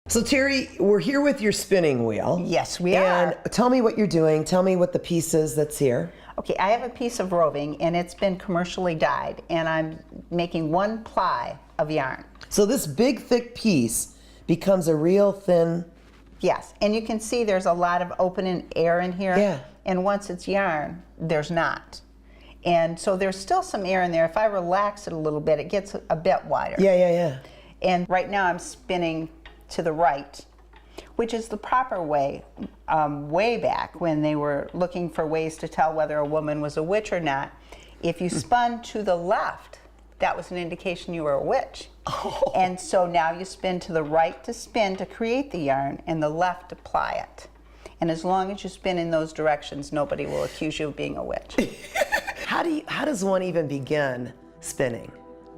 So Terri, we're here with your spinning wheel. Yes, we and are. Tell me what you're doing. Tell me what the piece is that's here. Okay, I have a piece of roving and it's been commercially dyed, and I'm making 1 ply of yarn. So this big thick piece becomes a real thin. Yes, and you can see there's a lot of open air in here. Yeah. And once it's yarn, there's not. And so there's still some air in there. If I relax it a little bit, it gets a bit wider. Yeah. And right now I'm spinning to the right, which is the proper way. Way back when they were looking for ways to tell whether a woman was a witch or not, if you spun to the left, that was an indication you were a witch. Oh. And so now you spin to the right to spin to create the yarn, and the left to ply it. And as long as you spin in those directions, nobody will accuse you of being a witch. How does one even begin spinning?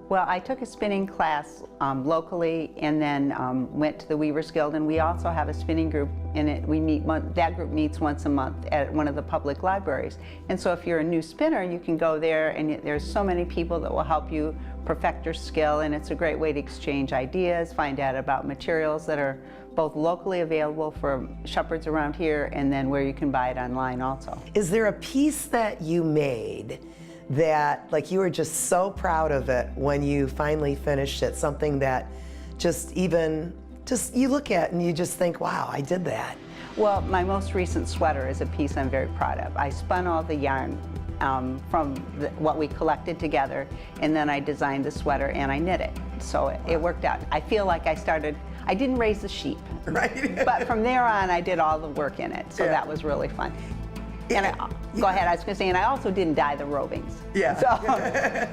Well, I took a spinning class locally, and then went to the Weavers Guild, and we also have a spinning group in it. That group meets once a month at one of the public libraries. And so if you're a new spinner, you can go there, and there's so many people that will help you perfect your skill, and it's a great way to exchange ideas, find out about materials that are both locally available for shepherds around here, and then where you can buy it online also. Is there a piece that you made that, like, you were just so proud of it when you finally finished it, something that you look at and you just think, wow, I did that? Well, my most recent sweater is a piece I'm very proud of. I spun all the yarn from what we collected together, and then I designed the sweater and I knit it. So it worked out. I feel like I didn't raise the sheep, right? But from there on I did all the work in it, so Yeah. that was really fun. And go ahead, I was going to say, and I also didn't dye the rovings. Yeah. So,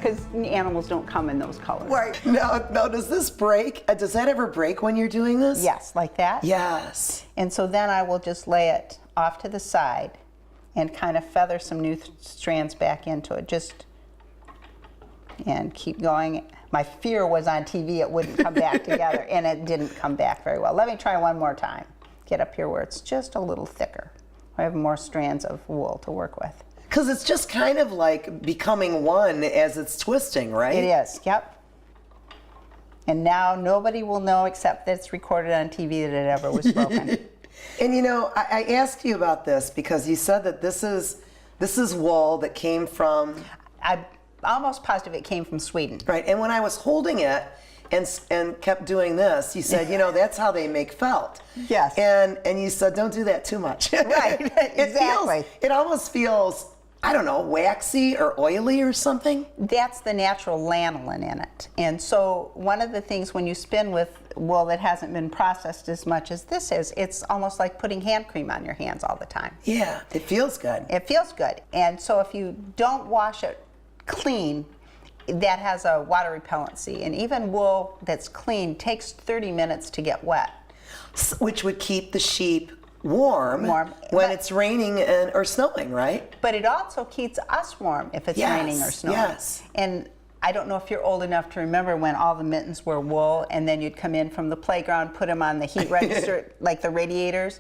because animals don't come in those colors. Right. Now, does this break? Does that ever break when you're doing this? Yes, like that. Yes. And so then I will just lay it off to the side and kind of feather some new strands back into it, and keep going. My fear was on TV it wouldn't come back together, and it didn't come back very well. Let me try one more time. Get up here where it's just a little thicker. I have more strands of wool to work with. Because it's just kind of like becoming one as it's twisting, right? It is, yep. And now nobody will know except that it's recorded on TV that it ever was broken. And you know, I asked you about this because you said that this is wool that came from... I'm almost positive it came from Sweden. Right, and when I was holding it and kept doing this, you said, you know, that's how they make felt. Yes. And you said, don't do that too much. Right, exactly. It almost feels, I don't know, waxy or oily or something. That's the natural lanolin in it. And so one of the things when you spin with wool that hasn't been processed as much as this is, it's almost like putting hand cream on your hands all the time. Yeah, it feels good. It feels good. And so if you don't wash it clean, that has a water repellency, and even wool that's clean takes 30 minutes to get wet. Which would keep the sheep warm when it's raining or snowing, right? But it also keeps us warm if it's raining or snowing. Yes. And I don't know if you're old enough to remember when all the mittens were wool, and then you'd come in from the playground, put them on the heat register, like the radiators,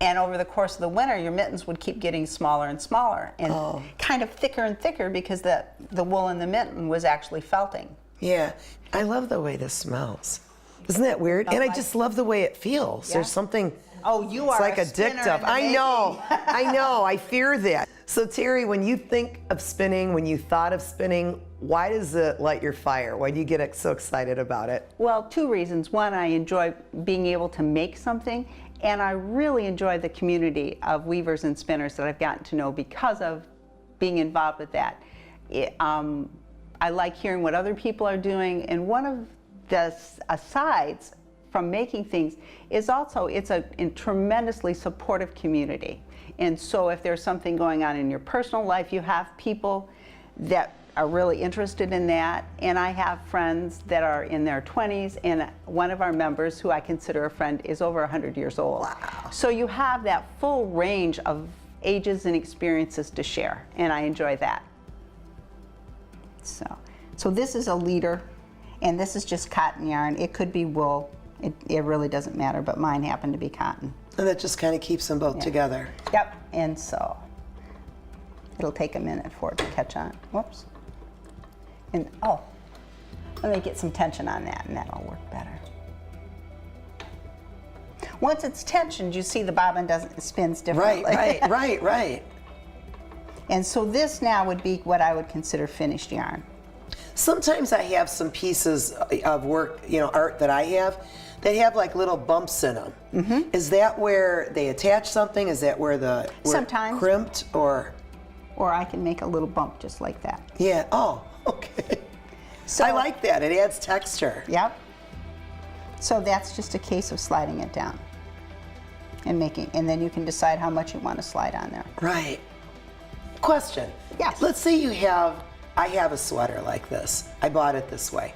and over the course of the winter, your mittens would keep getting smaller and smaller, and kind of thicker and thicker because the wool in the mitten was actually felting. Yeah, I love the way this smells. Isn't that weird? And I just love the way it feels. Yeah. There's something. Oh, you are like a spinner addictive. in the I know. making. I know. I fear that. So Terri, when you think of spinning, when you thought of spinning, why does it light your fire? Why do you get so excited about it? Well, 2 reasons. One, I enjoy being able to make something, and I really enjoy the community of weavers and spinners that I've gotten to know because of being involved with that. I like hearing what other people are doing, and one of the asides from making things is also it's a tremendously supportive community. And so if there's something going on in your personal life, you have people that are really interested in that. And I have friends that are in their 20s, and one of our members, who I consider a friend, is over 100 years old. Wow. So you have that full range of ages and experiences to share, and I enjoy that. So this is a leader, and this is just cotton yarn. It could be wool. It really doesn't matter, but mine happened to be cotton. And that just kind of keeps them both together. Yep, and so it'll take a minute for it to catch on. Whoops. And let me get some tension on that, and that'll work better. Once it's tensioned, you see the bobbin spins differently. Right. And so this now would be what I would consider finished yarn. Sometimes I have some pieces of work, art that I have, they have like little bumps in them. Mm-hmm. Is that where they attach something? Is that where Sometimes. Crimped or I can make a little bump just like that. Yeah. Oh, okay. So, I like that. It adds texture. Yep. So that's just a case of sliding it down and then you can decide how much you want to slide on there. Right. Question. Yes. Let's say I have a sweater like this. I bought it this way.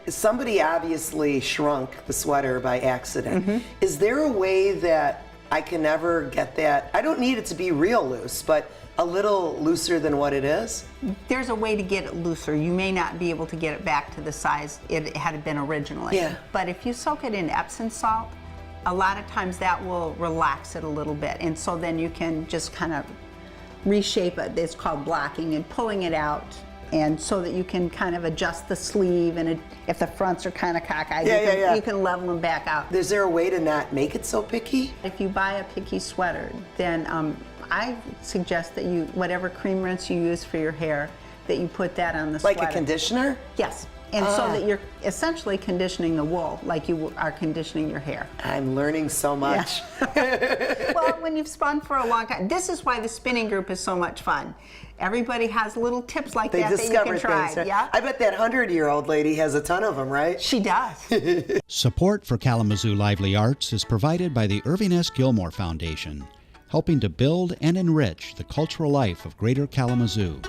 Somebody obviously shrunk the sweater by accident. Mm-hmm. Is there a way that I can never get that? I don't need it to be real loose, but a little looser than what it is? There's a way to get it looser. You may not be able to get it back to the size it had been originally. Yeah. But if you soak it in Epsom salt, a lot of times that will relax it a little bit. And so then you can just kind of reshape it. It's called blocking and pulling it out. And so that you can kind of adjust the sleeve, and if the fronts are kind of cockeyed, you can level them back out. Is there a way to not make it so picky? If you buy a picky sweater, then I suggest that whatever cream rinse you use for your hair, that you put that on the sweater. Like a conditioner? Yes. And so that you're essentially conditioning the wool like you are conditioning your hair. I'm learning so much. Yeah. Well, when you've spun for a long time, this is why the spinning group is so much fun. Everybody has little tips like that you can try. Things, right? Yeah? I bet that 100-year-old lady has a ton of them, right? She does. Support for Kalamazoo Lively Arts is provided by the Irving S. Gilmore Foundation, helping to build and enrich the cultural life of Greater Kalamazoo.